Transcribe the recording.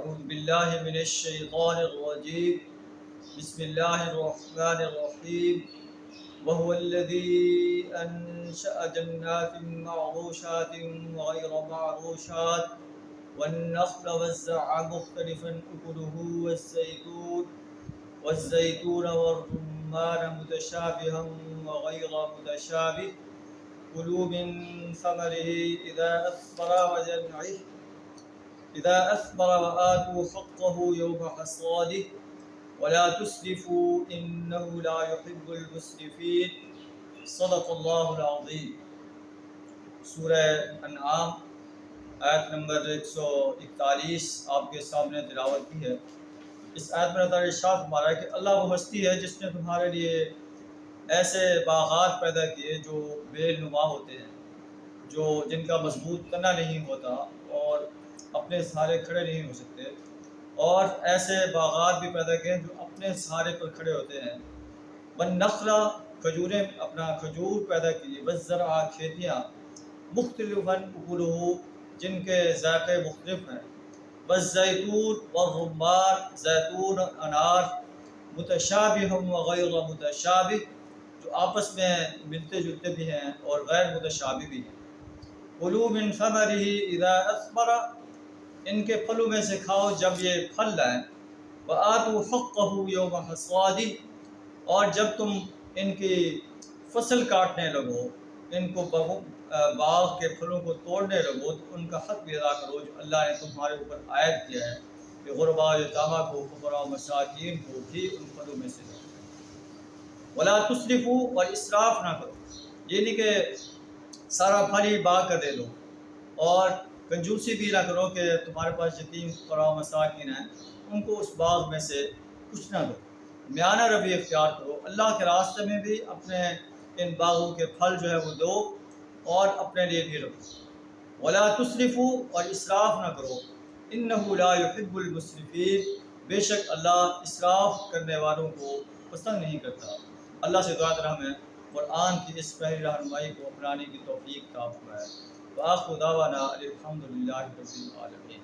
أعوذ بالله من الشيطان الرجيم. بسم الله الرحمن الرحيم. وهو الذي أنشأ جنات معروشات وغير معروشات والنخل والزرع مختلفا أكله والزيتون والرمان متشابها وغير متشابه كلوا من ثمره إذا أثمر وآتوا حقه يوم حصاده ولا تسرفوا إنه لا يحب المسرفين. صدق اللہ العظیم. سورہ انعام آیت نمبر 141 آپ کے سامنے تلاوت کی ہے. اس آیت میں اللہ ارشاد فرما ہے کہ اللہ وہ ہستی ہے جس نے تمہارے لیے ایسے باغات پیدا کیے جو بیل نما ہوتے ہیں، جن کا مضبوط تنا نہیں ہوتا اور اپنے سہارے کھڑے نہیں ہو سکتے، اور ایسے باغات بھی پیدا کیے جو اپنے سہارے پر کھڑے ہوتے ہیں. والنخل کھجور پیدا کیے، والزرع کھیتیاں، مختلفاً اکلہ جن کے ذائقے مختلف ہیں، والزیتون والرمان زیتون انار، متشابہ وغیر متشابہ جو آپس میں ملتے جلتے بھی ہیں اور غیر متشابہ بھی ہیں. کلوا من ثمرہ اذا اثمر، ان کے پھلوں میں سے کھاؤ جب یہ پھل لائیں. وآتوا حقہ یوم حصادہ، اور جب تم ان کی فصل کاٹنے لگو، ان کو باغ کے پھلوں کو توڑنے لگو، تو ان کا حق بھی ادا کرو جو اللہ نے تمہارے اوپر عائد کیا ہے کہ غرباء یتامیٰ کو، فقراء و مساکین کو بھی ان پھلوں میں سے دو. ولا تسرفوا، اور اسراف نہ کرو، یہ نہیں کہ سارا پھل ہی باغ کا دے دو، اور کنجوسی بھی نہ کرو کہ تمہارے پاس یتیم فقراء و مساکین ہیں ان کو اس باغ میں سے کچھ نہ دو. میانہ روی اختیار کرو، اللہ کے راستے میں بھی اپنے ان باغوں کے پھل جو ہے وہ دو اور اپنے لیے بھی رکھو. ولا تسرفوا، اور اسراف نہ کرو، انہ لا یحب المسرفین، بے شک اللہ اسراف کرنے والوں کو پسند نہیں کرتا. اللہ سے دعا کریں ہمیں قرآن کی اس پہلی رہنمائی کو اپنانے کی توفیق عطا فرمائے. وآخر دعوانا الحمد للہ رب العالمین.